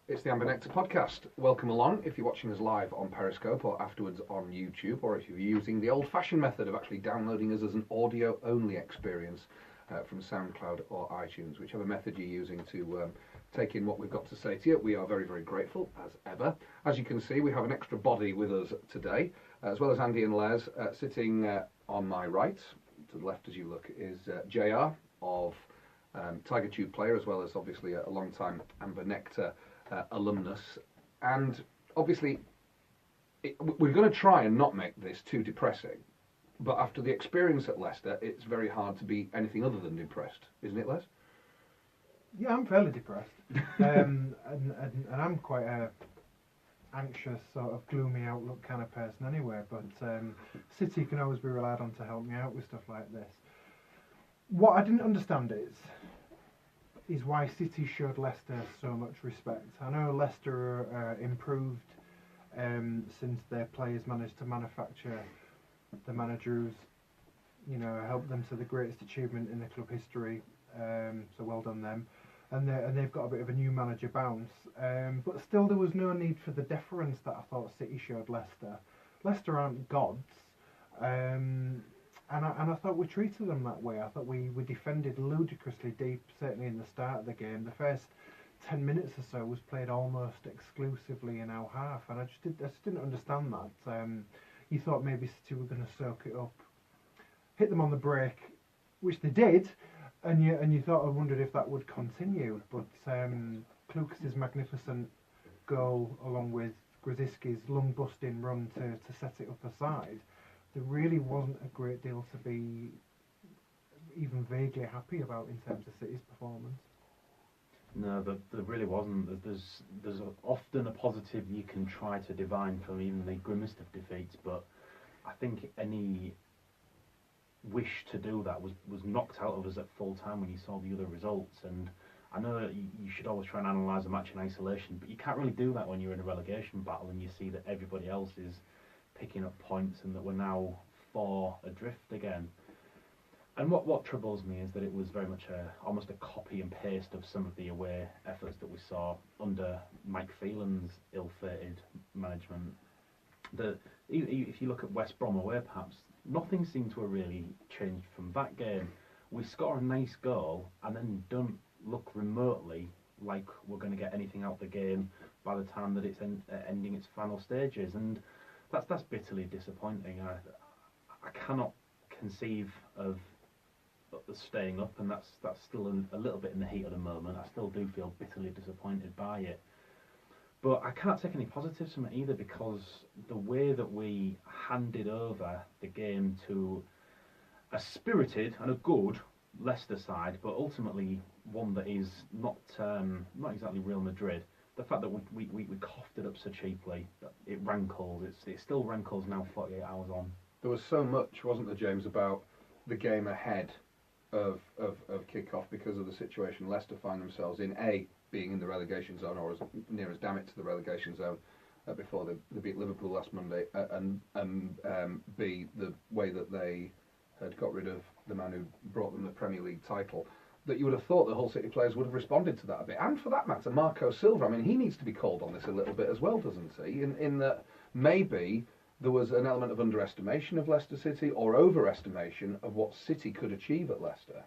It's the Nectar podcast. Welcome along if you're watching us live on Periscope or afterwards on YouTube, or if you're using the old-fashioned method of actually downloading us as an audio-only experience from SoundCloud or iTunes, whichever method you're using to take in what we've got to say to you. We are very, very grateful, as ever. As you can see, we have an extra body with us today, as well as Andy and Les. Sitting on my right, to the left as you look, is JR of Tiger Tube player, as well as obviously a long-time Nectar alumnus. And obviously we're going to try and not make this too depressing, but after the experience at Leicester, it's very hard to be anything other than depressed, isn't it, Les? Yeah, I'm fairly depressed, and I'm quite a anxious, sort of gloomy outlook kind of person anyway, but City can always be relied on to help me out with stuff like this. What I didn't understand is why City showed Leicester so much respect. I know Leicester improved since their players managed to manufacture the manager who's, helped them to the greatest achievement in the club history. So well done them. And they've got a bit of a new manager bounce. But still, there was no need for the deference that I thought City showed Leicester. Leicester aren't gods. And I thought we treated them that way. I thought we defended ludicrously deep, certainly in the start of the game. The first 10 minutes or so was played almost exclusively in our half, and I just didn't understand that. You thought maybe City were going to soak it up, hit them on the break, which they did, and you thought, I wondered if that would continue. But Klukas' magnificent goal, along with Grzyski's lung-busting run to set it up aside, there really wasn't a great deal to be even vaguely happy about in terms of City's performance. No, there really wasn't. There's often a positive you can try to divine from even the grimmest of defeats, but I think any wish to do that was knocked out of us at full time when you saw the other results. And I know you should always try and analyse a match in isolation, but you can't really do that when you're in a relegation battle and you see that everybody else is picking up points and that we're now 4 adrift again. And what troubles me is that it was very much almost a copy and paste of some of the away efforts that we saw under Mike Phelan's ill-fated management. If you look at West Brom away, perhaps nothing seemed to have really changed from that game. We score a nice goal and then don't look remotely like we're going to get anything out of the game by the time that it's ending its final stages, and that's bitterly disappointing. I cannot conceive of staying up, and that's still a little bit in the heat of the moment. I still do feel bitterly disappointed by it, but I can't take any positives from it either, because the way that we handed over the game to a spirited and a good Leicester side, but ultimately one that is not exactly Real Madrid. The fact that we coughed it up so cheaply, it rankles. It still rankles now 48 hours on. There was so much, wasn't there, James, about the game ahead of kick-off because of the situation Leicester find themselves in, A, being in the relegation zone, or as near as damn it to the relegation zone before they beat Liverpool last Monday, and B, the way that they had got rid of the man who brought them the Premier League title, that you would have thought the Hull City players would have responded to that a bit. And for that matter, Marco Silva, I mean, he needs to be called on this a little bit as well, doesn't he? In that maybe there was an element of underestimation of Leicester City or overestimation of what City could achieve at Leicester.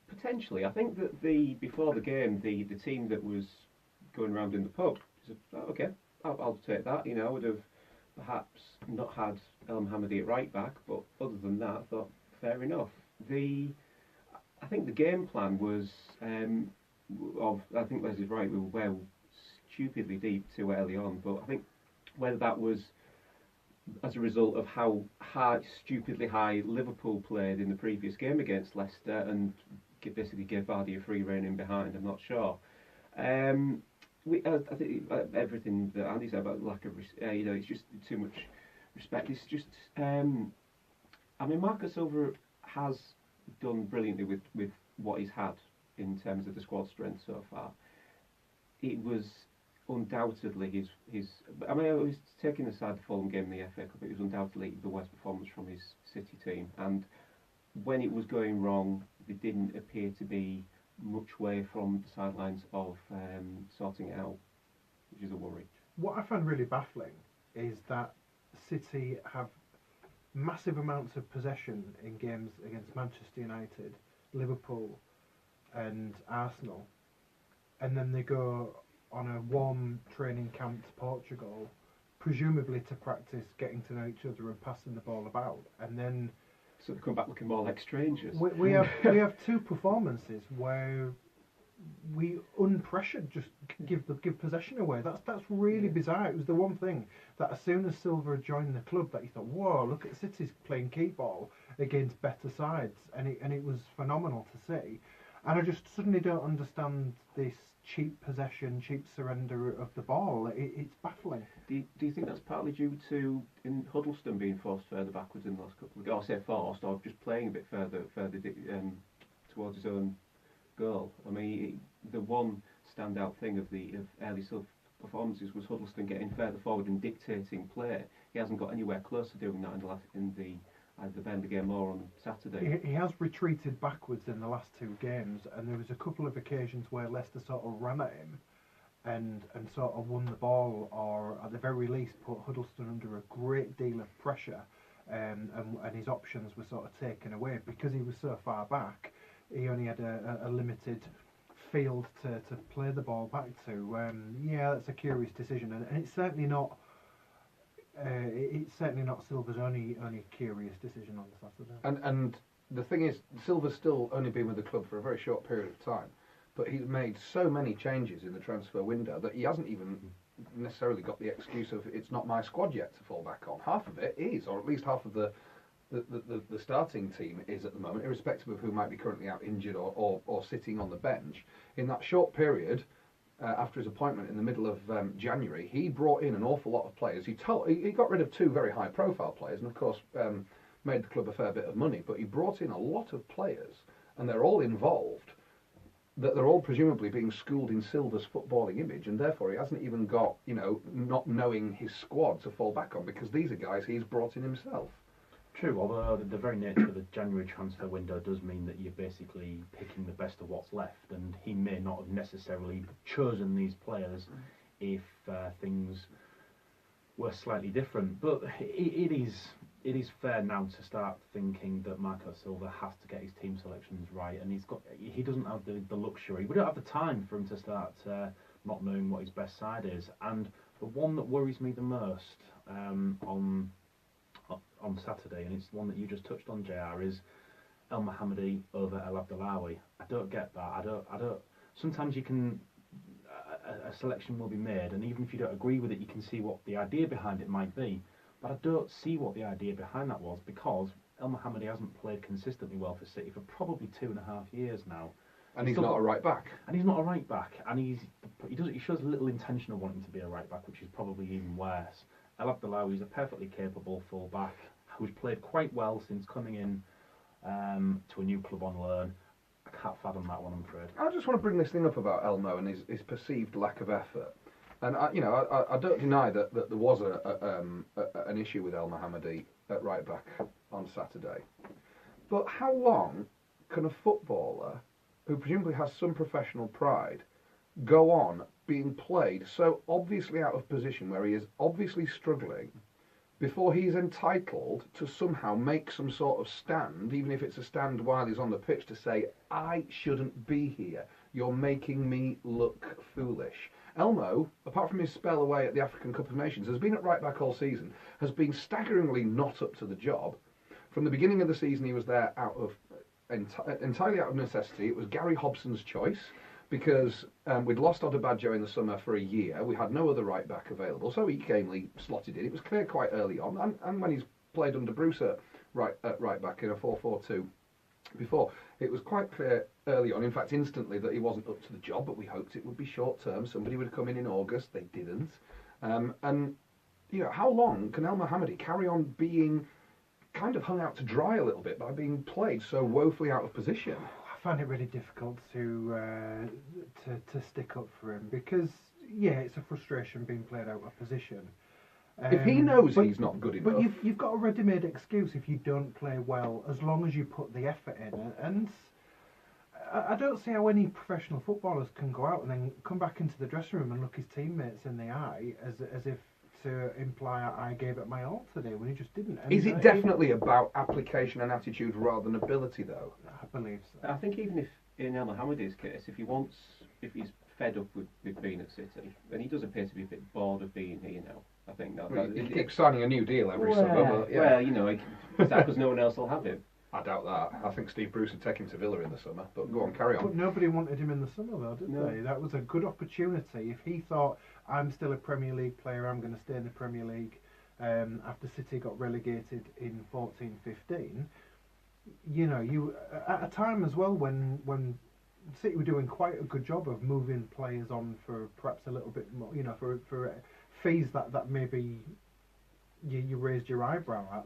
Potentially. I think that before the game, the team that was going around in the pub said, oh, okay, I'll take that. I would have perhaps not had El Mohammadi at right back, but other than that, I thought, fair enough. I think the game plan was, I think Les is right, we were stupidly deep too early on, but I think whether that was as a result of how stupidly high Liverpool played in the previous game against Leicester and basically gave Vardy a free rein in behind, I'm not sure. I think everything that Andy said about lack of, it's just too much respect. It's just, Marco Silva has done brilliantly with what he's had in terms of the squad strength so far. It was undoubtedly his. I was taking aside the Fulham game in the FA Cup. It was undoubtedly the worst performance from his City team, and when it was going wrong, there didn't appear to be much way from the sidelines of sorting it out, which is a worry. What I find really baffling is that City have massive amounts of possession in games against Manchester United, Liverpool and Arsenal, and then they go on a warm training camp to Portugal, presumably to practice getting to know each other and passing the ball about, and then So they come back looking more like strangers. we have two performances where we unpressured just give possession away. That's really bizarre. It was the one thing that as soon as Silva joined the club that you thought, whoa, look at City's playing keep ball against better sides, and it was phenomenal to see. And I just suddenly don't understand this cheap possession, cheap surrender of the ball. It's baffling. Do you think that's partly due to in Huddleston being forced further backwards in the last couple of games? Or say forced, or just playing a bit further towards his own goal? I mean, the one standout thing of early Silva performances was Huddleston getting further forward and dictating play. He hasn't got anywhere close to doing that in the either the Burnley game or on Saturday. He has retreated backwards in the last two games, and there was a couple of occasions where Leicester sort of ran at him and sort of won the ball, or at the very least put Huddleston under a great deal of pressure, and his options were sort of taken away because he was so far back. He only had a limited field to play the ball back to. Yeah, that's a curious decision, and it's certainly not. It's certainly not Silva's only curious decision on Saturday. And the thing is, Silva's still only been with the club for a very short period of time, but he's made so many changes in the transfer window that he hasn't even necessarily got the excuse of it's not my squad yet to fall back on. Half of it is, or at least half of the starting team is at the moment, irrespective of who might be currently out injured or sitting on the bench. In that short period, after his appointment in the middle of January, he brought in an awful lot of players. He got rid of two very high-profile players, and of course made the club a fair bit of money. But he brought in a lot of players, and they're all involved. That they're all presumably being schooled in Silva's footballing image, and therefore he hasn't even got, not knowing his squad to fall back on, because these are guys he's brought in himself. True, although the very nature of the January transfer window does mean that you're basically picking the best of what's left, and he may not have necessarily chosen these players if things were slightly different. But it is fair now to start thinking that Marco Silva has to get his team selections right, and he doesn't have the luxury. We don't have the time for him to start not knowing what his best side is. And the one that worries me the most on Saturday, and it's one that you just touched on, JR, is El Mohammadi over El Abdellaoui. I don't get that. I don't. Sometimes you can. A selection will be made, and even if you don't agree with it, you can see what the idea behind it might be. But I don't see what the idea behind that was, because El Mohammadi hasn't played consistently well for City for probably 2.5 years now. And he's not a right back. And he's not a right back, and he shows little intention of wanting to be a right back, which is probably even worse. El Abdellaoui is a perfectly capable full back who's played quite well since coming in to a new club on loan. I can't fathom that one, I'm afraid. I just want to bring this thing up about Elmo and his perceived lack of effort. And I don't deny that there was an issue with El Mohammadi at right back on Saturday. But how long can a footballer who presumably has some professional pride go on being played so obviously out of position, where he is obviously struggling, before he's entitled to somehow make some sort of stand, even if it's a stand while he's on the pitch, to say, I shouldn't be here, you're making me look foolish? Elmo, apart from his spell away at the African Cup of Nations, has been at right back all season, has been staggeringly not up to the job. From the beginning of the season he was there entirely out of necessity. It was Gary Hobson's choice, because we'd lost Odebajo in the summer for a year. We had no other right back available, so he gamely slotted in. It was clear quite early on, and when he's played under Bruce at right back in a 4-4-2 before, it was quite clear early on, in fact instantly, that he wasn't up to the job, but we hoped it would be short term. Somebody would come in August. They didn't. And how long can El Mohammadi carry on being kind of hung out to dry a little bit by being played so woefully out of position? I find it really difficult to stick up for him, because it's a frustration being played out of position. If he knows he's not good enough, but you've got a ready-made excuse if you don't play well, as long as you put the effort in. And I don't see how any professional footballers can go out and then come back into the dressing room and look his teammates in the eye as if to imply I gave it my all today when he just didn't. And Is it definitely about application and attitude rather than ability, though? I believe so. I think even if in El Mohammadi's case, if he's fed up with being at City, and he does appear to be a bit bored of being here now. I think He keeps signing a new deal every summer. But, yeah. Well, you know, is that because no one else will have him? I doubt that. I think Steve Bruce would take him to Villa in the summer. But go on, carry on. But nobody wanted him in the summer, though, did No. they? That was a good opportunity. If he thought, I'm still a Premier League player, I'm going to stay in the Premier League, after City got relegated in 14-15, you know, you at a time as well when City were doing quite a good job of moving players on for perhaps a little bit more, you know, for fees that maybe you raised your eyebrow at.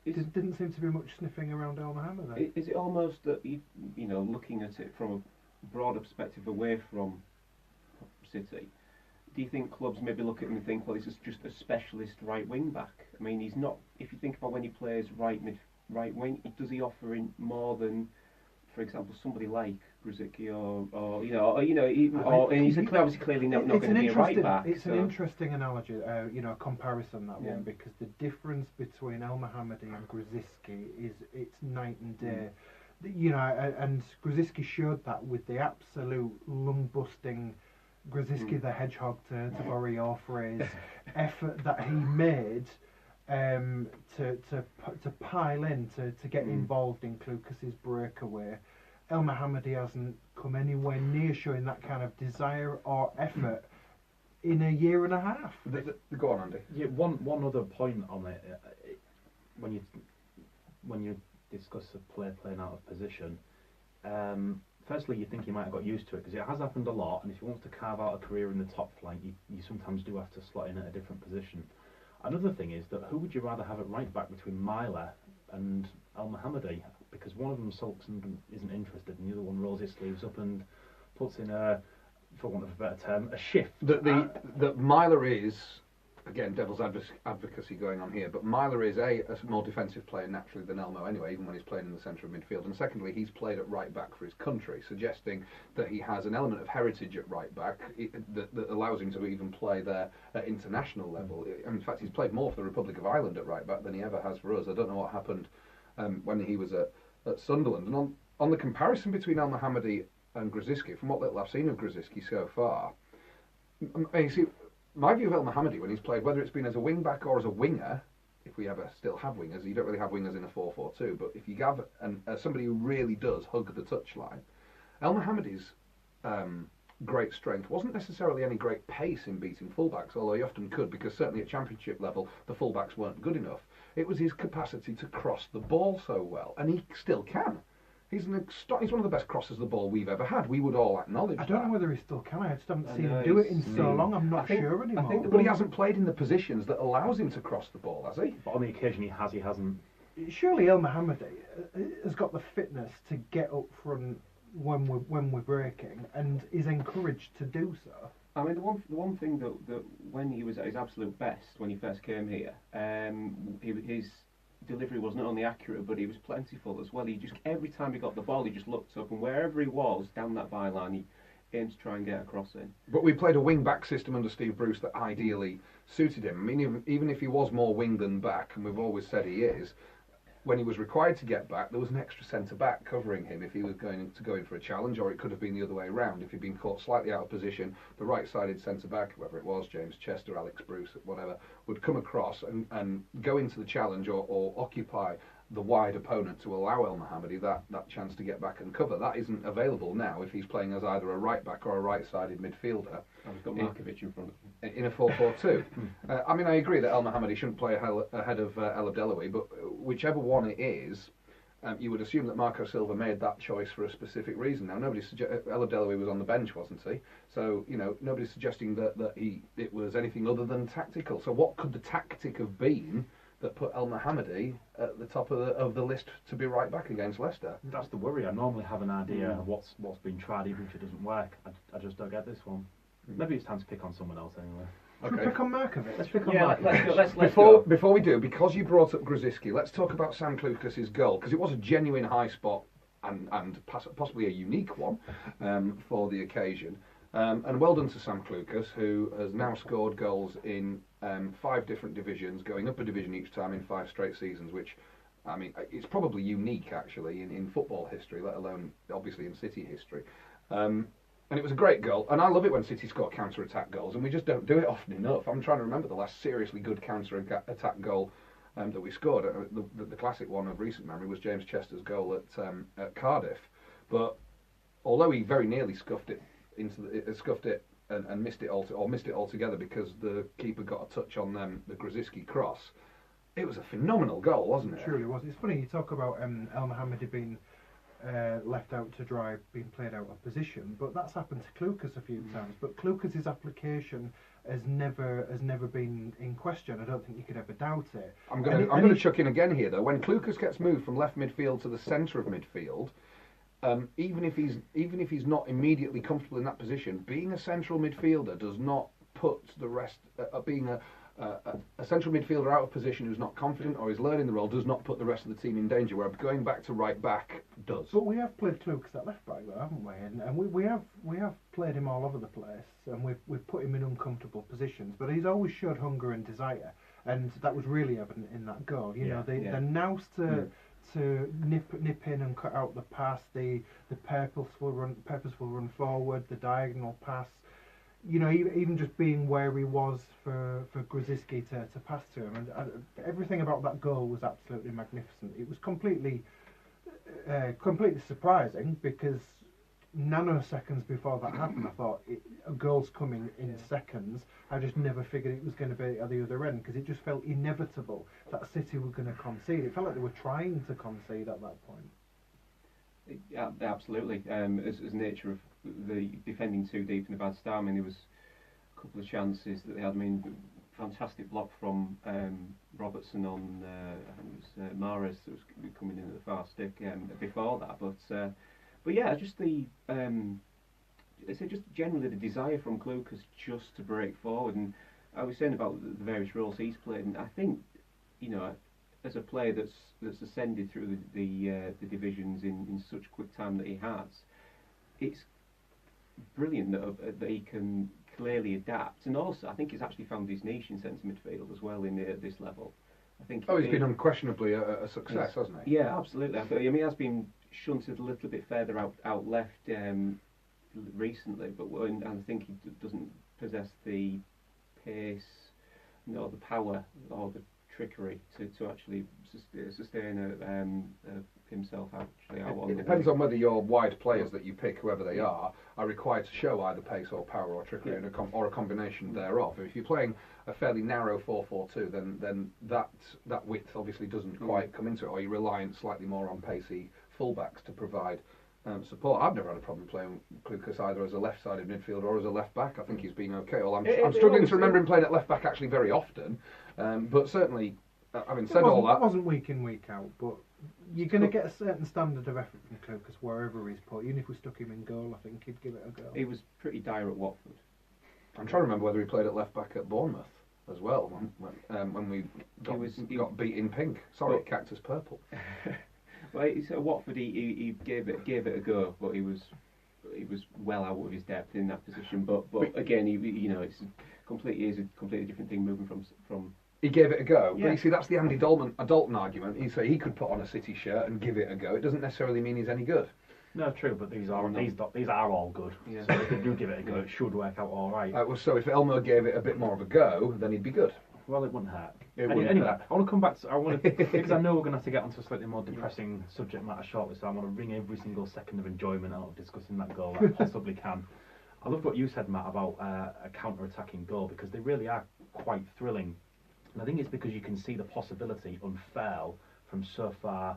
Didn't seem to be much sniffing around El Mohammed there. Is it almost that you know, looking at it from a broader perspective away from City? Do you think clubs maybe look at him and think, well, he's just a specialist right wing back? I mean, he's not. If you think about when he plays right wing, does he offer in more than, for example, somebody like Grzycki or he's clearly not going to be a right back. It's an interesting analogy, comparison that one, because the difference between El Mohammadi and Grzycki it's night and day. You know, and Grzycki showed that with the absolute lung-busting Grzycki the Hedgehog, to borrow your phrase, effort that he made to pile in, to get involved in Klukas' breakaway. El Mohammadi hasn't come anywhere near showing that kind of desire or effort in a year and a half. Go on, Andy. Yeah, one other point on it. When you discuss a player playing out of position, firstly, you think he might have got used to it because it has happened a lot. And if he wants to carve out a career in the top flight, you sometimes do have to slot in at a different position. Another thing is that who would you rather have at right back between Myler and El Mohammadi? Because one of them sulks and isn't interested, and the other one rolls his sleeves up and puts in for want of a better term, a shift. That Myler is, again, devil's advocacy going on here, but Myler is a more defensive player naturally than Elmo anyway, even when he's playing in the centre of midfield. And secondly, he's played at right back for his country, suggesting that he has an element of heritage at right back that allows him to even play there at international level. In fact, he's played more for the Republic of Ireland at right back than he ever has for us. I don't know what happened when he was at Sunderland. And on the comparison between El Mohammadi and Grzycki, from what little I've seen of Grzycki so far, you see, my view of El Mohammadi when he's played, whether it's been as a wing back or as a winger, if we ever still have wingers, you don't really have wingers in a 4-4-2, but if you have somebody who really does hug the touchline, El Mohammadi's great strength wasn't necessarily any great pace in beating fullbacks, although he often could, because certainly at championship level the fullbacks weren't good enough. It was his capacity to cross the ball so well, and he still can. He's one of the best crossers of the ball we've ever had. We would all acknowledge that. I don't know whether he still can. I just haven't seen him do it in so long. I'm not sure anymore. But he hasn't played in the positions that allows him to cross the ball, has he? But on the occasion he hasn't. Surely El Mohammadi has got the fitness to get up front when we're breaking, and is encouraged to do so. I mean, the one thing that when he was at his absolute best, when he first came here, his delivery was not only accurate, but he was plentiful as well. He just, every time he got the ball, he just looked up, and wherever he was down that byline, he aimed to try and get a cross in. But we played a wing-back system under Steve Bruce that ideally suited him. I mean, even if he was more wing than back, and we've always said he is, when he was required to get back, there was an extra centre-back covering him if he was going to go in for a challenge, or it could have been the other way around. If he'd been caught slightly out of position, the right-sided centre-back, whoever it was, James Chester, Alex Bruce, whatever, would come across and go into the challenge or occupy the wide opponent to allow El Mohammadi that chance to get back and cover. That isn't available now if he's playing as either a right-back or a right-sided midfielder. And we've got Markovic in front of him. In a 4-4-2. I mean, I agree that El Mohammadi shouldn't play ahead of El Abdellaoui, but whichever one it is, you would assume that Marco Silva made that choice for a specific reason. Now, El Abdellaoui was on the bench, wasn't he? So, you know, nobody's suggesting that it was anything other than tactical. So what could the tactic have been that put El Mohammadi at the top of the list to be right back against Leicester? That's the worry. I normally have an idea of what's been tried, even if it doesn't work. I just don't get this one. Maybe it's time to pick on someone else anyway. Should we pick on Markovic? Let's pick on Markovic. Let's go. Before we do, because you brought up Grzycki, let's talk about Sam Klukas' goal, because it was a genuine high spot and possibly a unique one for the occasion. And well done to Sam Clucas, who has now scored goals in 5 different divisions, going up a division each time in 5 straight seasons, which, I mean, it's probably unique actually in football history, let alone obviously in City history. And it was a great goal, and I love it when City score counter-attack goals, and we just don't do it often enough. I'm trying to remember the last seriously good counter-attack goal that we scored. The classic one of recent memory was James Chester's goal at Cardiff, but although he very nearly scuffed it and missed it altogether because the keeper got a touch on the Grzyski cross, it was a phenomenal goal, wasn't it? It truly was. It's funny you talk about El Mohammadi being left out to dry, being played out of position, but that's happened to Clucas a few times. But Clucas's application has never been in question. I don't think you could ever doubt it. I'm going to chuck in again here though. When Clucas gets moved from left midfield to the centre of midfield, even if he's not immediately comfortable in that position, being a central midfielder does not put the rest. Being a central midfielder out of position who's not confident or is learning the role does not put the rest of the team in danger. Where going back to right back does. But we have played Clucas at left back though, haven't we? And we have played him all over the place, and we've put him in uncomfortable positions. But he's always showed hunger and desire, and that was really evident in that goal. You know, the nous to nip in and cut out the pass, the purposeful run forward, the diagonal pass. You know, even just being where he was for Grzyski to pass to him, and everything about that goal was absolutely magnificent. It was completely surprising because nanoseconds before that happened, I thought a goal's coming in seconds. I just never figured it was going to be at the other end because it just felt inevitable that City were going to concede. It felt like they were trying to concede at that point. Yeah, absolutely. As nature of the defending too deep in a bad start. I mean, there was a couple of chances that they had. I mean, fantastic block from Robertson on I think it was Mahrez that was coming in at the far stick before that. But yeah, just just generally the desire from Clucas just to break forward. And I was saying about the various roles he's played, and I think, you know, as a player that's ascended through the divisions in such quick time that he has, it's brilliant that he can clearly adapt, and also I think he's actually found his niche in centre midfield as well at this level. I think he's been unquestionably a success, hasn't he? Yeah, absolutely. I mean, he has been shunted a little bit further out left recently, but I think he doesn't possess the pace, nor the power, or the trickery to actually sustain himself actually out on. It depends on whether your wide players that you pick, whoever they are required to show either pace or power or trickery or a combination thereof. If you're playing a fairly narrow 4-4-2, then that width obviously doesn't quite come into it, or you're reliant slightly more on pacey fullbacks to provide support. I've never had a problem playing Clucas either as a left-sided midfielder or as a left-back. I think he's been okay. Well, I'm struggling to remember him playing at left-back actually very often, but certainly, having said all that... It wasn't week in, week out, but you're going to get a certain standard of effort from Clucas wherever he's put. Even if we stuck him in goal, I think he'd give it a go. He was pretty dire at Watford. I'm trying to remember whether he played at left-back at Bournemouth as well, when we got beat in pink. Sorry, Cactus Purple. Well, at Watford he gave it a go, but he was well out of his depth in that position. But again, it's a completely different thing moving from. He gave it a go, but you see, that's the Andy Dalton argument. He could put on a City shirt and give it a go. It doesn't necessarily mean he's any good. No, true, but these are all good. Yeah. So if they do give it a go, it should work out all right. So if Elmo gave it a bit more of a go, then he'd be good. Well, it wouldn't hurt. Anyway, I want to come back to because I know we're going to have to get onto a slightly more depressing subject matter shortly, so I want to wring every single second of enjoyment out of discussing that goal that I possibly can. I loved what you said, Matt, about a counter-attacking goal, because they really are quite thrilling. And I think it's because you can see the possibility unfurl from so far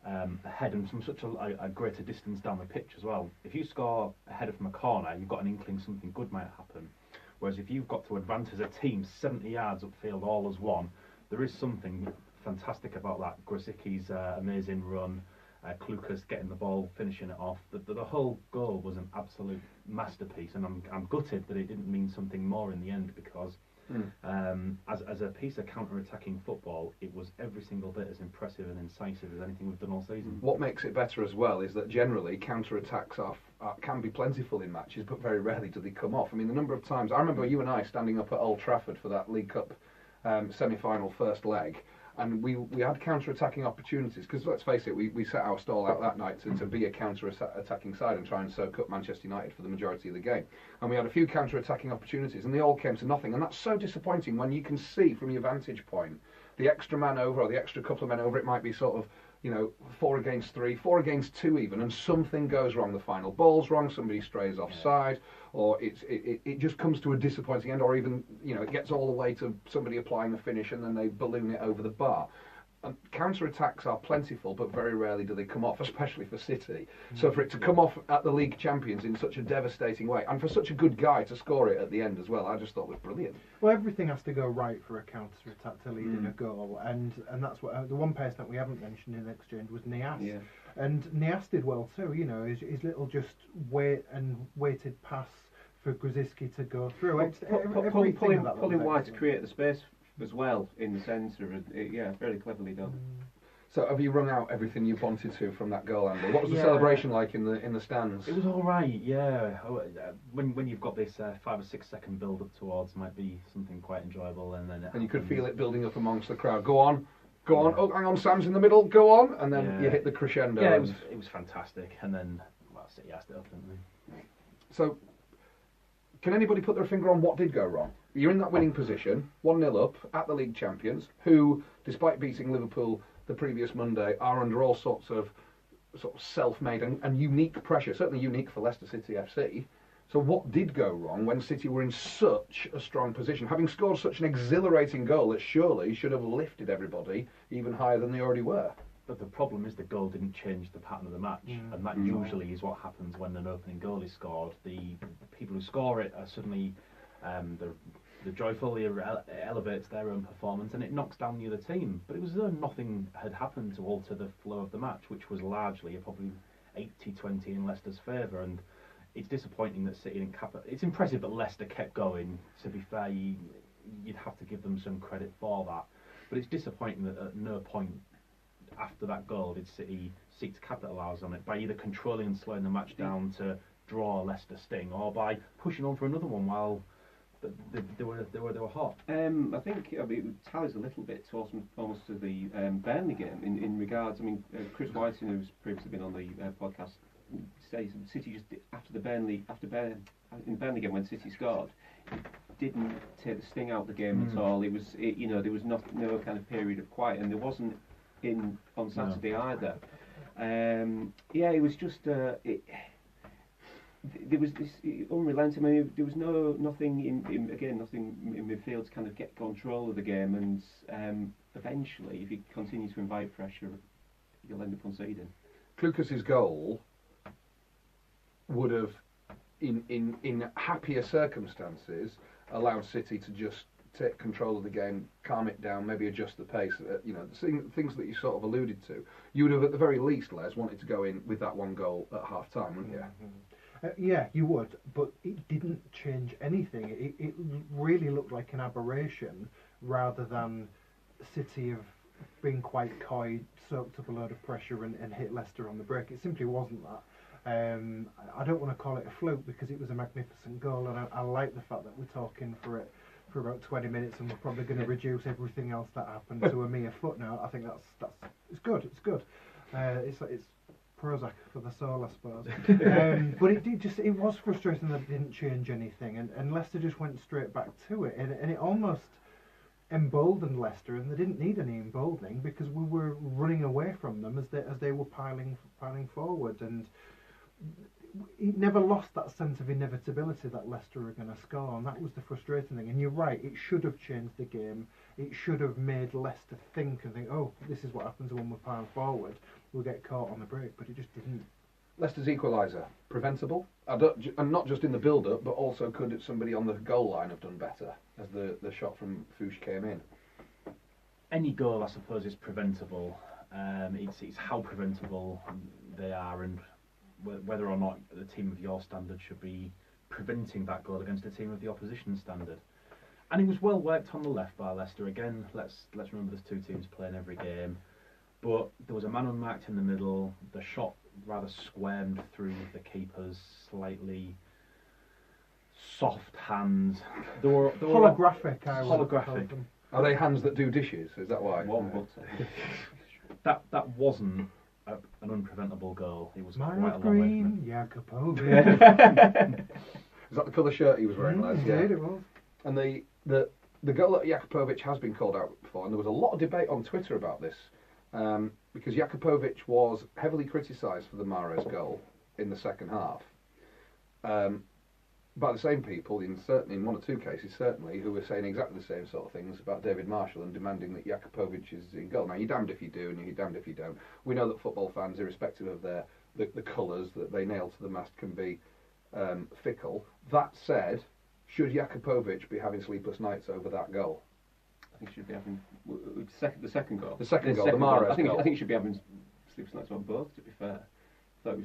ahead and from such a greater distance down the pitch as well. If you score a header from a corner, you've got an inkling something good might happen. Whereas if you've got to advance as a team 70 yards upfield all as one, there is something fantastic about that. Grzyski's amazing run, Clucas getting the ball, finishing it off. The whole goal was an absolute masterpiece, and I'm gutted that it didn't mean something more in the end, because As a piece of counter-attacking football, it was every single bit as impressive and incisive as anything we've done all season. What makes it better as well is that generally counter-attacks can be plentiful in matches, but very rarely do they come off. I mean, the number of times I remember you and I standing up at Old Trafford for that League Cup semi-final first leg, and we had counter-attacking opportunities, because let's face it, we set our stall out that night to be a counter-attacking side and try and soak up Manchester United for the majority of the game. And we had a few counter-attacking opportunities, and they all came to nothing. And that's so disappointing when you can see from your vantage point the extra man over, or the extra couple of men over. It might be sort of, 4 against 3, 4 against 2 even, and something goes wrong. The final ball's wrong, somebody strays offside, or it just comes to a disappointing end, or even, it gets all the way to somebody applying a finish and then they balloon it over the bar. And counter-attacks are plentiful, but very rarely do they come off, especially for City. So for it to come off at the league champions in such a devastating way, and for such a good guy to score it at the end as well, I just thought was brilliant. Well, everything has to go right for a counter-attack to lead in a goal, and that's what the one person that we haven't mentioned in the exchange was Nias. Yeah. And Nias did well too. His little just weighted pass for Grzyski to go through. Pulling wide to create the space as well in the centre. Very cleverly done. So have you rung out everything you wanted to from that goal, Andy? What was the celebration like in the stands? It was all right, yeah. When you've got this 5 or 6 second build up towards, might be something quite enjoyable, and then you could feel it building up amongst the crowd. Go on. Oh, hang on, Sam's in the middle. Go on, and then you hit the crescendo. Yeah, it was fantastic, and then City asked it up, didn't they? So, can anybody put their finger on what did go wrong? You're in that winning position, 1-0 up at the league champions, who, despite beating Liverpool the previous Monday, are under all sorts of self-made and unique pressure, certainly unique for Leicester City FC. So what did go wrong when City were in such a strong position, having scored such an exhilarating goal that surely should have lifted everybody even higher than they already were? But the problem is the goal didn't change the pattern of the match, and that usually is what happens when an opening goal is scored. The people who score it are suddenly the joyful elevates their own performance, and it knocks down the other team. But it was as though nothing had happened to alter the flow of the match, which was largely probably 80-20 in Leicester's favour. And it's disappointing that City didn't cap it. It's impressive that Leicester kept going. To be fair, you'd have to give them some credit for that. But it's disappointing that at no point after that goal did City seek to capitalise on it by either controlling and slowing the match down to draw Leicester sting, or by pushing on for another one while they were hot. I think it tallies a little bit to almost to the Burnley game in regards. Chris Whiting, who's previously been on the podcast, says City just in the Burnley game when City scored, didn't take the sting out of the game at all. There was no kind of period of quiet, and there wasn't on Saturday either. It was just there was this unrelenting. There was nothing in midfield to kind of get control of the game, and eventually, if you continue to invite pressure, you'll end up conceding. Klukas' goal would have, in happier circumstances, allowed City to just take control of the game, calm it down, maybe adjust the pace. Things that you sort of alluded to. You would have, at the very least, Les, wanted to go in with that one goal at half time, wouldn't you? Yeah, you would, but it didn't change anything. It really looked like an aberration rather than City have been quite coy, soaked up a load of pressure and hit Leicester on the break. It simply wasn't that. I don't want to call it a fluke because it was a magnificent goal, and I like the fact that we're talking for about 20 minutes and we're probably going to reduce everything else that happened to a mere footnote. I think it's good. It's good. It's Prozac for the soul, I suppose. But it was frustrating that it didn't change anything, and Leicester just went straight back to it, and it almost emboldened Leicester, and they didn't need any emboldening because we were running away from them as they were piling forward, and it never lost that sense of inevitability that Leicester were going to score, and that was the frustrating thing. And you're right, it should have changed the game. It should have made Leicester think, oh, this is what happens when we pile forward. We'll get caught on the break, but it just didn't. Leicester's equaliser, preventable? And not just in the build-up, but also could somebody on the goal line have done better as the shot from Fouche came in? Any goal, I suppose, is preventable. It's how preventable they are, and whether or not the team of your standard should be preventing that goal against a team of the opposition standard. And he was well worked on the left by Leicester. Again, let's remember there's two teams playing every game. But there was a man unmarked in the middle. The shot rather squirmed through the keeper's slightly soft hands. They were holographic. Holographic. Are they hands that do dishes? Is that why? One butter. That wasn't an unpreventable goal. He was quite a Mile long way from green, Jakubovic. Is that the colour shirt he was wearing, Les? Indeed, it was. And the goal that Jakubovic has been called out for, and there was a lot of debate on Twitter about this, because Jakubovic was heavily criticised for the Mahrez goal in the second half. By the same people, in one or two cases certainly, who were saying exactly the same sort of things about David Marshall and demanding that Jakubovic is in goal. Now, you're damned if you do and you're damned if you don't. We know that football fans, irrespective of the colours that they nail to the mast, can be fickle. That said, should Jakubovic be having sleepless nights over that goal? I think he should be having the second goal. The second goal, the Mahrez goal. I think he should be having sleepless nights on both, to be fair. I thought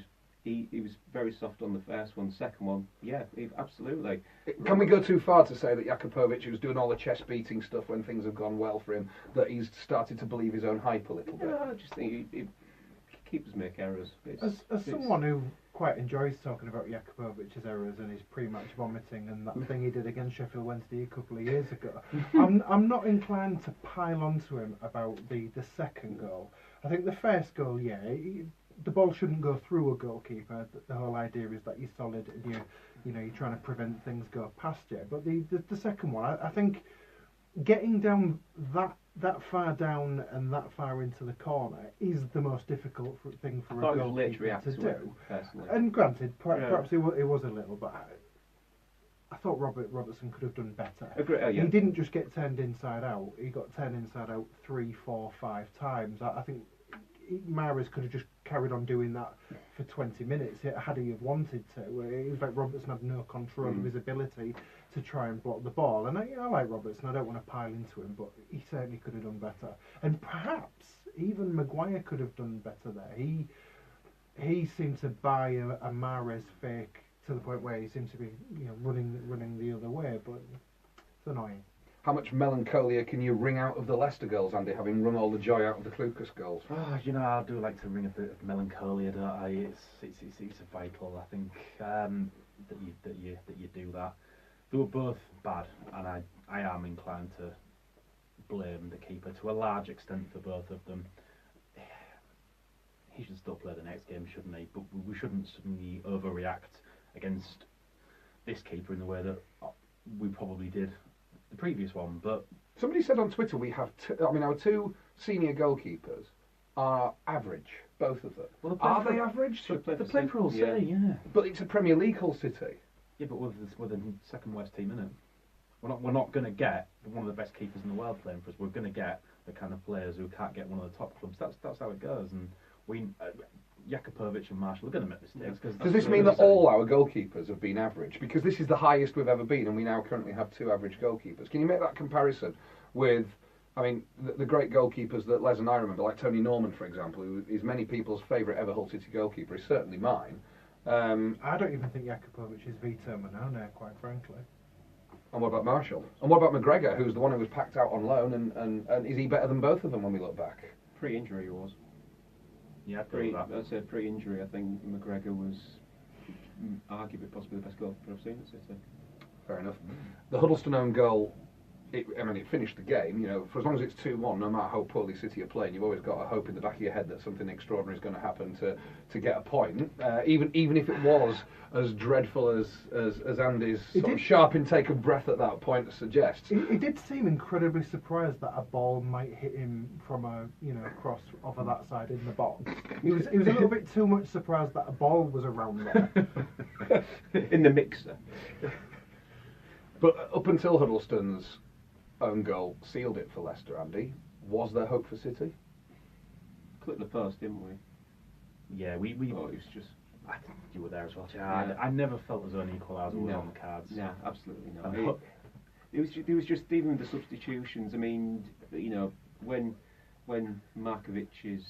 he was very soft on the first one. The second one, yeah, absolutely. Can we go too far to say that Jakubovic, who's doing all the chest beating stuff when things have gone well for him, that he's started to believe his own hype a little bit? Yeah, I just think keepers make errors. As someone who quite enjoys talking about Jakubovic's errors and his pre-match vomiting and that thing he did against Sheffield Wednesday a couple of years ago, I'm not inclined to pile onto him about the second goal. I think the first goal, the ball shouldn't go through a goalkeeper. The whole idea is that you're solid and you're trying to prevent things go past you. But the second one, I think getting down that far down and that far into the corner is the most difficult thing for a goalkeeper to do. Personally. And granted, perhaps it was a little, but I thought Robertson could have done better. Agree, He didn't just get turned inside out. He got turned inside out 3, 4, 5 times. I think Mahrez could have just carried on doing that for 20 minutes had he have wanted to. It was like Robertson had no control of his ability to try and block the ball. And I like Robertson, I don't want to pile into him, but he certainly could have done better. And perhaps even Maguire could have done better there. He seemed to buy a Mahrez fake to the point where he seemed to be running the other way, but it's annoying. How much melancholia can you wring out of the Leicester goals, Andy, having wrung all the joy out of the Klukas goals? Oh, I do like to wring a bit of melancholia, don't I? It's vital, I think, that you do that. They were both bad, and I am inclined to blame the keeper to a large extent for both of them. He should still play the next game, shouldn't he? But we shouldn't suddenly overreact against this keeper in the way that we probably did the previous one. But somebody said on Twitter we have our two senior goalkeepers are average, both of them. Well, are they average? They're playing for Hull City, yeah. But it's a Premier League Hull City. Yeah, but we're the second worst team in it. We're not going to get one of the best keepers in the world playing for us. We're going to get the kind of players who can't get one of the top clubs. That's how it goes. And Jakubovic and Marshall are going to make mistakes. Does this mean that all our goalkeepers have been average? Because this is the highest we've ever been, and we now currently have 2 average goalkeepers. Can you make that comparison with, the great goalkeepers that Les and I remember, like Tony Norman, for example, who is many people's favourite ever Hull City goalkeeper, is certainly mine. I don't even think Jakubovic is Vito Manone, quite frankly. And what about Marshall? And what about McGregor, who's the one who was packed out on loan, and is he better than both of them when we look back? Pre-injury he was. Yeah, I'd say pre-injury, I think McGregor was arguably possibly the best goalkeeper I've seen at City. Fair enough. The Huddlestone own goal, it finished the game. For as long as it's 2-1, no matter how poorly City are playing, you've always got a hope in the back of your head that something extraordinary is going to happen to get a point. Even if it was as dreadful as Andy's sharp intake of breath at that point suggests. He did seem incredibly surprised that a ball might hit him from a cross over that side in the box. He was a little bit too much surprised that a ball was around there. In the mixer. But up until Huddlestone's own goal sealed it for Leicester, Andy, was there hope for City? Clipped the post, didn't we? Yeah, we. Oh, it was just. I think you were there as well. Yeah. I never felt as though an equaliser was on the cards. No, absolutely not. It was just even the substitutions. When Markovic is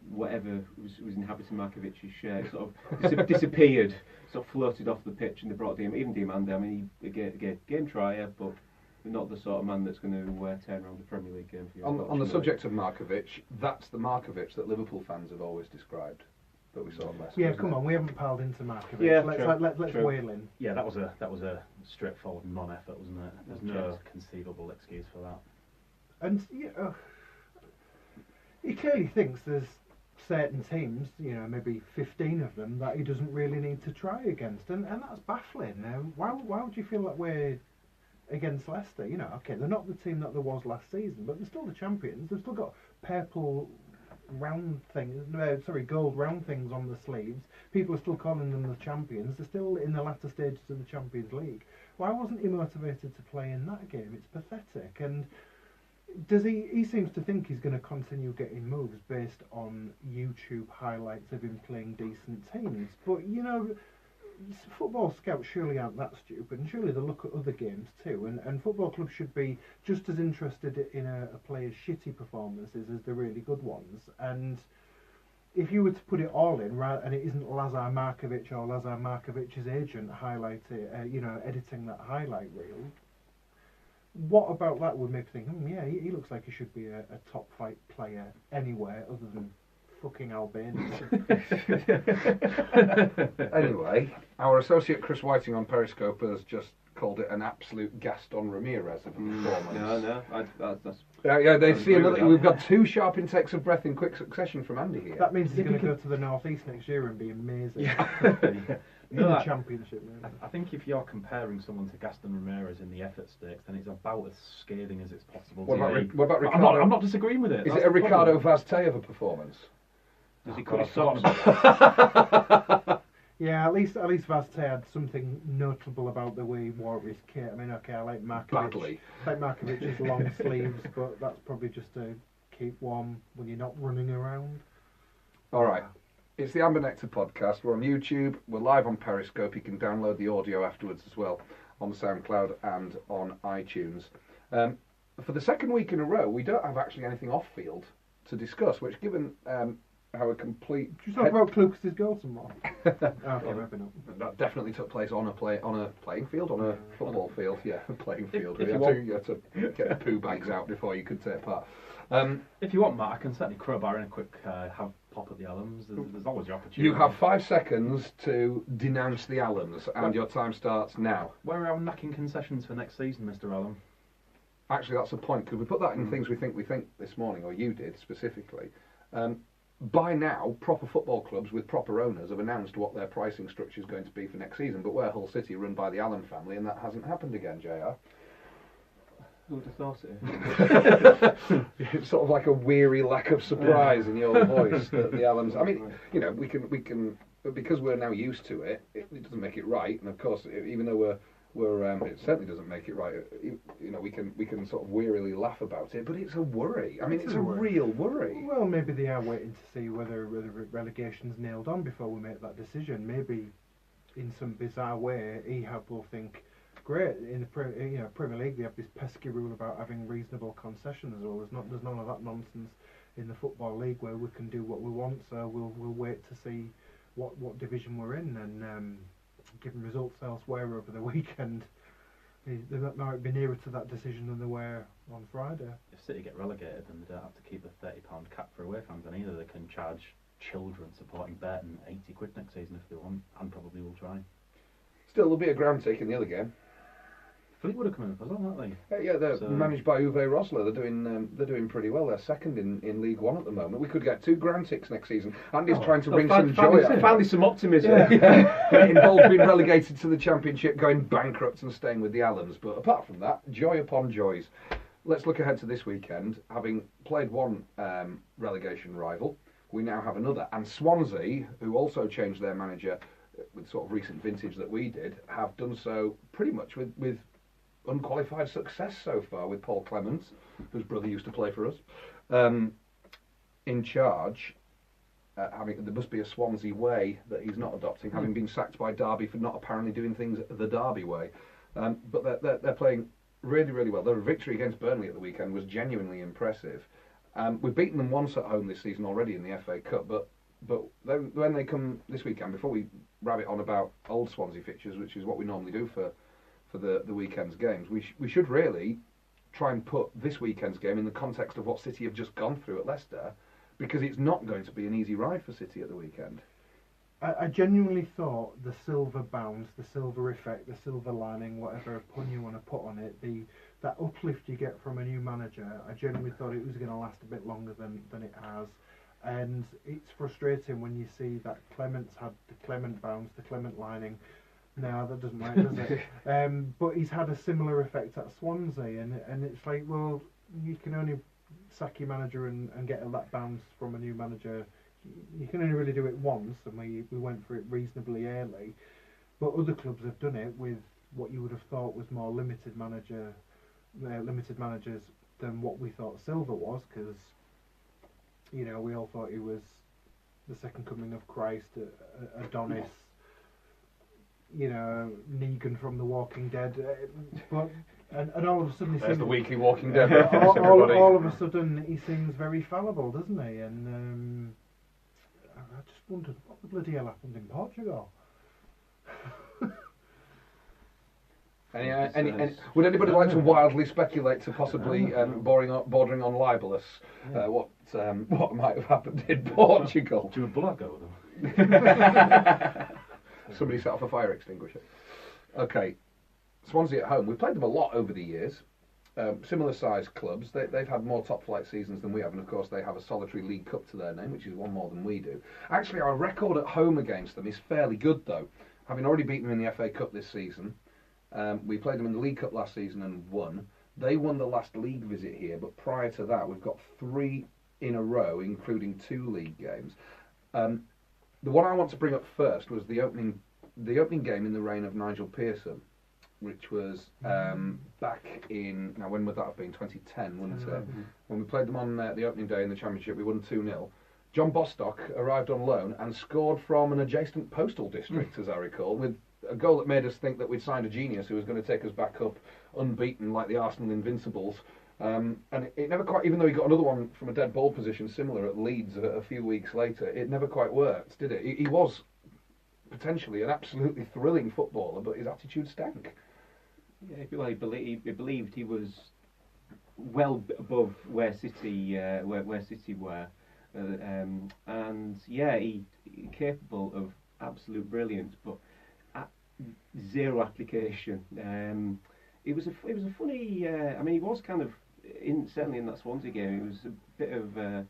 whatever was inhabiting Markovic's shirt sort of disappeared, sort of floated off the pitch, and they brought even Diamande. I mean, he game trier, but not the sort of man that's going to turn around the Premier League game for you. On the subject of Markovic, that's the Markovic that Liverpool fans have always described. That we saw last. Yeah, come on, we haven't piled into Markovic. Yeah, let's whale in. Yeah, that was a straightforward non-effort, wasn't it? There's no conceivable excuse for that. And he clearly thinks there's certain teams, maybe 15 of them, that he doesn't really need to try against, and that's baffling. Why would you feel that way against Leicester? Okay, they're not the team that there was last season, but they're still the champions. They've still got gold round things on the sleeves. People are still calling them the champions. They're still in the latter stages of the Champions League. Why wasn't he motivated to play in that game? It's pathetic. And he seems to think he's going to continue getting moves based on YouTube highlights of him playing decent teams. But football scouts surely aren't that stupid, and surely they look at other games too, and football clubs should be just as interested in a player's shitty performances as the really good ones. And if you were to put it all in, right, and it isn't Lazar Markovic or Lazar Markovic's agent editing that highlight reel, what about that would make you think, yeah, he looks like he should be a top flight player anywhere other than fucking Albania. Anyway, our associate Chris Whiting on Periscope has just called it an absolute Gaston Ramirez of a performance. No, they see another. We've got 2 sharp intakes of breath in quick succession from Andy here. That means he's going to go to the North East next year and be amazing. In the Championship. I think if you're comparing someone to Gaston Ramirez in the effort stakes, then it's about as scathing as it's possible. What about Ricardo? I'm not disagreeing with it. Is it a Ricardo Vazte of a performance? Does he cut his socks? Yeah, at least Vazte had something notable about the way he wore his kit. I mean, okay, I like Markovic. I like Markovic's long sleeves, but that's probably just to keep warm when you're not running around. All right. It's the Amber Nectar podcast. We're on YouTube. We're live on Periscope. You can download the audio afterwards as well on SoundCloud and on iTunes. For the second week in a row, we don't have actually anything off-field to discuss, which given how a complete... Should we talk about Klukas' goal some more? Okay, maybe not. That definitely took place on a playing field, on a football field. Yeah, a playing field. You had to get the poo bags out before you could take part. If you want, Matt, I can certainly crowbar in a quick pop at the Allams. There's always the opportunity. You have 5 seconds to denounce the Allams, and your time starts now. Where are our knacking concessions for next season, Mr. Allam? Actually, that's a point. Could we put that in things we think this morning, or you did specifically? By now, proper football clubs with proper owners have announced what their pricing structure is going to be for next season, but we're Hull City, run by the Allen family, and that hasn't happened again, JR. Who would have thought it? It's sort of like a weary lack of surprise in your voice that the Allens. I mean, we can, but because we're now used to it, it doesn't make it right. And of course, even though it certainly doesn't make it right. We can sort of wearily laugh about it, but it's a worry. I mean, it's a real worry. Well, maybe they are waiting to see whether relegation's nailed on before we make that decision. Maybe in some bizarre way, EHAB will think, great, in the Premier League they have this pesky rule about having reasonable concessions. Well, there's none of that nonsense in the Football League where we can do what we want. So we'll wait to see what division we're in, and given results elsewhere over the weekend, they might be nearer to that decision than they were on Friday. If City get relegated, then they don't have to keep a £30 cap for away fans, and either they can charge children supporting Burton £80 next season if they want, and probably will try. Still, there'll be a ground tick in the other game. Fleetwood are coming up as well, aren't they? Yeah, they're managed by Uwe Rosler. They're doing pretty well. They're second in League One at the moment. We could get 2 ground ticks next season. Andy's trying to bring some joy out. Finally, some optimism. Involved being relegated to the Championship, going bankrupt and staying with the Allens. But apart from that, joy upon joys. Let's look ahead to this weekend. Having played one relegation rival, we now have another. And Swansea, who also changed their manager with sort of recent vintage that we did, have done so pretty much with unqualified success so far, with Paul Clements, whose brother used to play for us, in charge. There must be a Swansea way that he's not adopting, having been sacked by Derby for not apparently doing things the Derby way. But they're playing really, really well. Their victory against Burnley at the weekend was genuinely impressive. We've beaten them once at home this season already in the FA Cup, but then when they come this weekend, before we rabbit on about old Swansea fixtures, which is what we normally do for the weekend's games, we should really try and put this weekend's game in the context of what City have just gone through at Leicester, because it's not going to be an easy ride for City at the weekend. I genuinely thought the silver bounce, the silver effect, the silver lining, whatever pun you want to put on it, that uplift you get from a new manager, I genuinely thought it was going to last a bit longer than it has. And it's frustrating when you see that Clement's had the Clement bounce, the Clement lining. No, that doesn't work, does it? But he's had a similar effect at Swansea, and it's like, well, you can only sack your manager and get that bounce from a new manager. You can only really do it once, and we went for it reasonably early. But other clubs have done it with what you would have thought was more limited managers than what we thought Silva was, because we all thought he was the second coming of Christ, Adonis, Negan from The Walking Dead, but and all of a sudden there's the weekly Walking Dead reference, all of a sudden he seems very fallible, doesn't he? And I just wondered what the bloody hell happened in Portugal. Would anybody like to wildly speculate to possibly bordering on libelous what might have happened in Portugal? Do a blood go with them? Somebody set off a fire extinguisher. Okay, Swansea at home. We've played them a lot over the years. Similar sized clubs. They've had more top flight seasons than we have, and of course they have a solitary League Cup to their name, which is one more than we do. Actually, our record at home against them is fairly good, though. Having already beaten them in the FA Cup this season, we played them in the League Cup last season and won. They won the last league visit here, but prior to that, we've got 3 in a row, including 2 league games. The one I want to bring up first was the opening game in the reign of Nigel Pearson, which was back in, now when would that have been, 2010, wouldn't it? When we played them on the opening day in the Championship, we won 2-0. John Bostock arrived on loan and scored from an adjacent postal district, as I recall, with a goal that made us think that we'd signed a genius who was going to take us back up unbeaten like the Arsenal Invincibles. And it never quite, even though he got another one from a dead ball position similar at Leeds a few weeks later, it never quite worked, did it? He was potentially an absolutely thrilling footballer, but his attitude stank. Yeah, he believed he was well above where City were, and yeah, he capable of absolute brilliance, but zero application. It was a funny. I mean, he was kind of certainly in that Swansea game. It was a bit of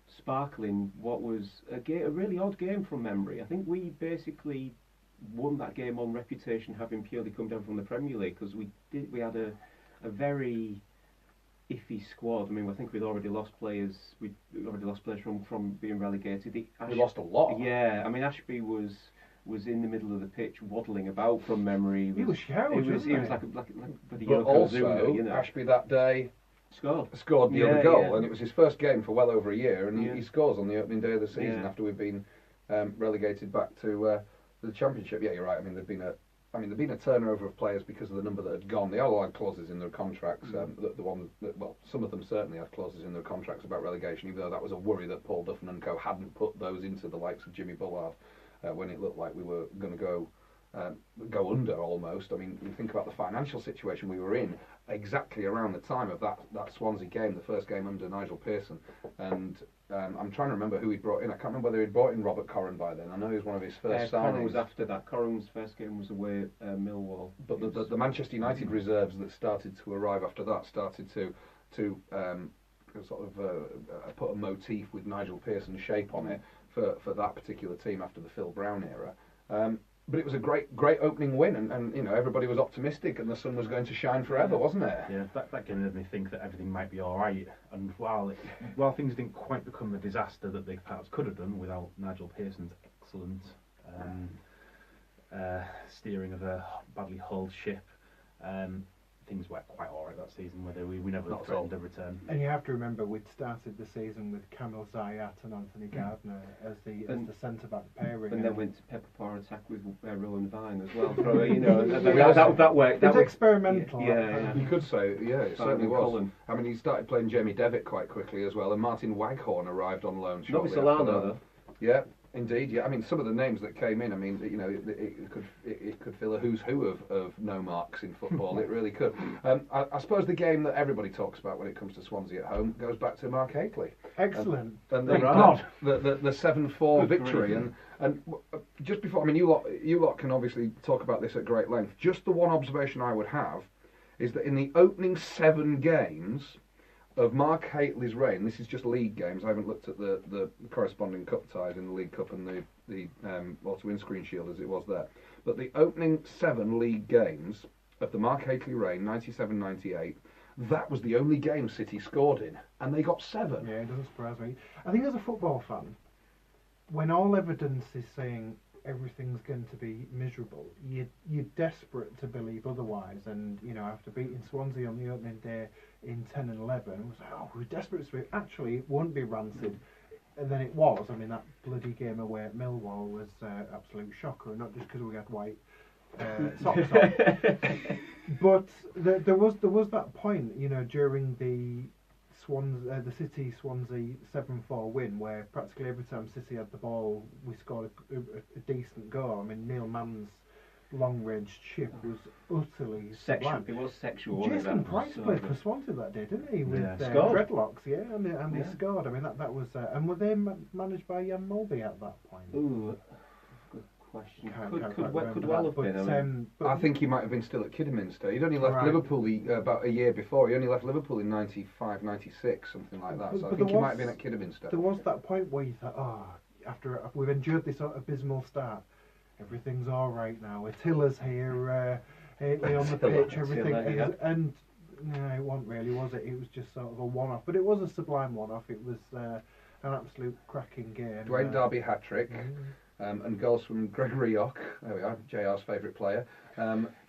sparkling. What was a really odd game from memory. I think we basically won that game on reputation, having purely come down from the Premier League, because we had a very iffy squad. I mean, I think we'd already lost players. We'd already lost players from being relegated. We lost a lot. Yeah, I mean, Ashby was in the middle of the pitch waddling about from memory. He was huge, he was like a but also, Ashby that day scored the other goal, and it was his first game for well over a year, and he scores on the opening day of the season after we've been relegated back to the Championship. Yeah, you're right. I mean, there'd been a turnover of players because of the number that had gone. They all had clauses in their contracts. Some of them certainly had clauses in their contracts about relegation, even though that was a worry that Paul Duffin and co hadn't put those into the likes of Jimmy Bullard when it looked like we were going to go under almost. I mean, you think about the financial situation we were in exactly around the time of that Swansea game, the first game under Nigel Pearson, and I'm trying to remember who he brought in. I can't remember whether he'd brought in Robert Corran by then. I know he was one of his first signings. Corran was after that. Corran's first game was away at Millwall. But the Manchester United reserves that started to arrive after that started to sort of put a motif with Nigel Pearson's shape on it for that particular team after the Phil Brown era. But it was a great opening win, and everybody was optimistic, and the sun was going to shine forever, wasn't it? Yeah, that game made me think that everything might be all right. And while things didn't quite become the disaster that they perhaps could have done without Nigel Pearson's excellent steering of a badly hulled ship, things went quite alright that season, whether we never Not at threatened all. a return. And you have to remember we'd started the season with Kamil Zayat and Anthony Gardner as the centre back pairing, And then went to Pepper Par attack with Rowan Vine as well. That worked. It was experimental. Yeah. You could say, yeah, it certainly was. Cullen. I mean, he started playing Jamie Devitt quite quickly as well, and Martin Waghorn arrived on loan Not with shortly after Solano that. though. Yeah, indeed. Yeah, I mean, some of the names that came in. I mean, you know, it could fill a who's who of no marks in football. It really could. I suppose the game that everybody talks about when it comes to Swansea at home goes back to Mark Hateley. Excellent. And Thank God. the 7-4 Good victory, grief. and just before, I mean, you lot can obviously talk about this at great length. Just the one observation I would have is that in the opening 7 games of Mark Hateley's reign, this is just league games. I haven't looked at the corresponding cup ties in the League Cup and the Auto Windscreen Shield as it was there. But the opening 7 league games of the Mark Hateley reign, 97-98. That was the only game City scored in, and they got 7. Yeah, it doesn't surprise me. I think as a football fan, when all evidence is saying everything's going to be miserable, you're desperate to believe otherwise. And you know, after beating Swansea on the opening day in 10 and 11, it was like, oh, we're desperate to believe. Actually, it won't be rancid. And then it was. I mean, that bloody game away at Millwall was absolute shocker, and not just because we had white socks on. But there was that point, you know, during the City Swansea 7-4 win, where practically every time City had the ball, we scored a decent goal. I mean, Neil Mann's long-range chip was utterly Sexual. sublime. It was sexual. Jason Price played for Swansea that day, didn't he? With Scored. dreadlocks, yeah, and he scored. I mean, that was. And were they managed by Jan Mulby at that point? Ooh, good question. Can't Could quite well have remember been. that, but I think he might have been still at Kidderminster. He'd only left Right. Liverpool about a year before. He only left Liverpool in 95, 96, something like that. But- So I but think he there might have was- been at Kidderminster. there was that point where you thought, oh, after we've endured this abysmal start, everything's all right now. Attila's here, Haley on the pitch, everything, Attila, yeah. and no, it wasn't really, was it? It was just sort of a one-off, but it was a sublime one-off. It was an absolute cracking game. Dwayne Darby hat-trick. And goals from Gregory Yock, there we are, JR's favourite player.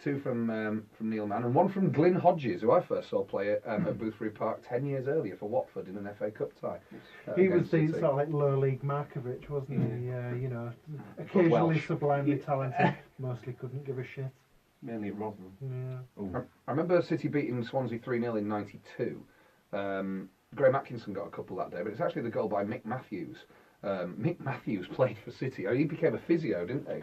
2 from Neil Mann, and 1 from Glyn Hodges, who I first saw play at Boothbury Park 10 years earlier for Watford in an FA Cup tie. He was against the City. sort of like low league Markovic, wasn't he? You know, occasionally Welsh. sublimely talented, mostly couldn't give a shit. Mainly at Rotherham. Yeah. I remember City beating Swansea 3-0 in 92. Graham Atkinson got a couple that day, but it's actually the goal by Mick Matthews. Mick Matthews played for City. He became a physio, didn't he?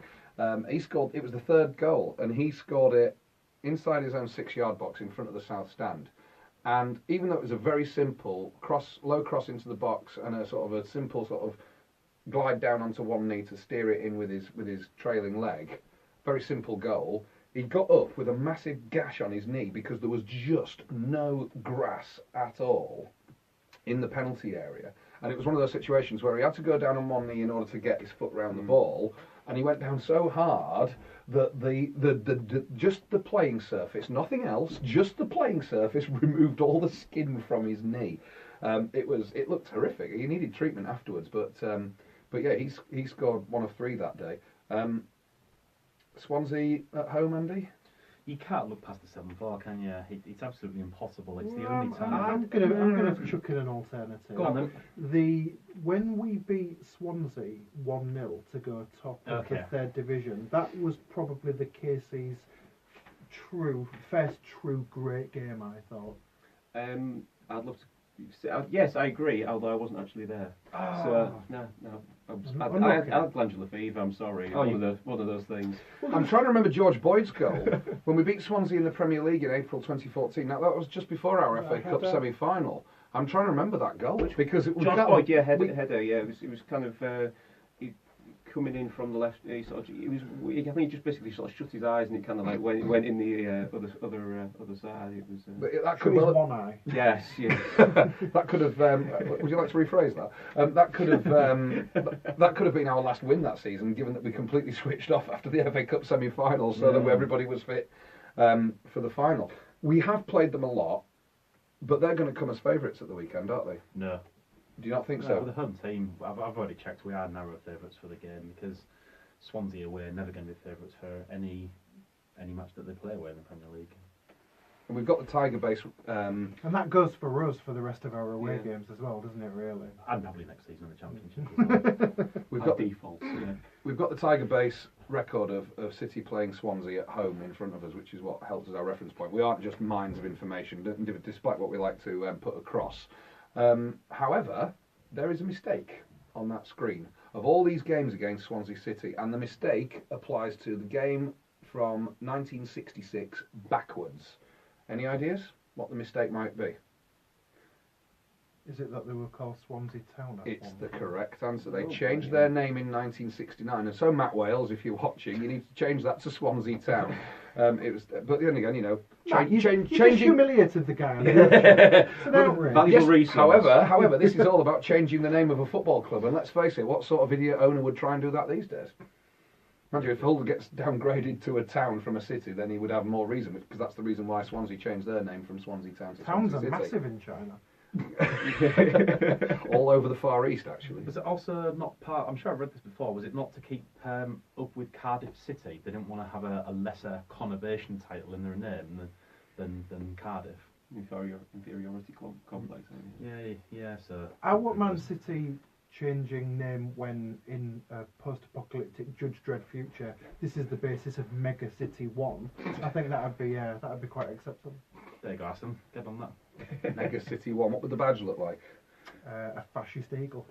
He scored. It was the 3rd goal, and he scored it inside his own 6-yard box in front of the south stand. And even though it was a very simple low cross into the box, and a sort of a simple sort of glide down onto one knee to steer it in with his trailing leg, very simple goal. He got up with a massive gash on his knee because there was just no grass at all in the penalty area. And it was one of those situations where he had to go down on one knee in order to get his foot round the ball, and he went down so hard that just the playing surface, nothing else, just the playing surface removed all the skin from his knee. It looked horrific. He needed treatment afterwards, but yeah, he scored 1 of 3 that day. Swansea at home, Andy? You can't look past the 7-4, can you? It's absolutely impossible. It's the only time. I'm gonna chuck in an alternative. Go on then. When we beat Swansea 1-0 to go top of the Okay. 3rd division, that was probably the Casey's first true great game, I thought. I'd love to. Yes, I agree. Although I wasn't actually there. So no. I had glandular fever. I'm sorry. One of those things. I'm trying to remember George Boyd's goal when we beat Swansea in the Premier League in April 2014. Now that was just before our FA Cup semi-final. I'm trying to remember that goal because it was George Boyd, yeah, header, yeah. It was kind of he coming in from the left. I think he just basically sort of shut his eyes and it kind of like went in the other side. It was. But that Through could his well, one eye. Yes. that could have. Would you like to rephrase that? That could have. That could have been our last win that season, given that we completely switched off after the FA Cup semi-final, so that everybody was fit for the final. We have played them a lot, but they're going to come as favourites at the weekend, aren't they? No. Do you not think No, so? with the home team, I've already checked. We are narrow favourites for the game because Swansea away are never going to be favourites for any match that they play away in the Premier League. And we've got the Tiger base. And that goes for us for the rest of our away Yeah. games as well, doesn't it? Really. And probably next season in the Championship as well. We've By got default. Yeah. We've got the Tiger base record of City playing Swansea at home in front of us, which is what helps as our reference point. We aren't just mines of information, despite what we like to put across. However, there is a mistake on that screen. Of all these games against Swansea City, and the mistake applies to the game from 1966 backwards. Any ideas what the mistake might be? Is it that they were called Swansea Town? at It's one the point? correct answer. They Oh, changed brilliant. their name in 1969, and so Matt Wales, if you're watching, you need to change that to Swansea Town. It was, but then again, you know, Matt, you just changing. humiliated the guy. It's an outrage. Valuable resource. However, this is all about changing the name of a football club, and let's face it, what sort of idiot owner would try and do that these days? Imagine if Hull gets downgraded to a town from a city, then he would have more reason, because that's the reason why Swansea changed their name from Swansea Town to Towns Swansea are City. massive in China. All over the Far East, actually. Was it also not part? I'm sure I've read this before. Was it not to keep up with Cardiff City? They didn't want to have a lesser conurbation title in their name than Cardiff. Inferiority complex. Yeah. So I want Man City changing name when in a post-apocalyptic Judge Dredd future this is the basis of Mega City 1. I think that'd be quite acceptable. there you go, Aston. Get on that. Mega City 1. What would the badge look like? A fascist eagle.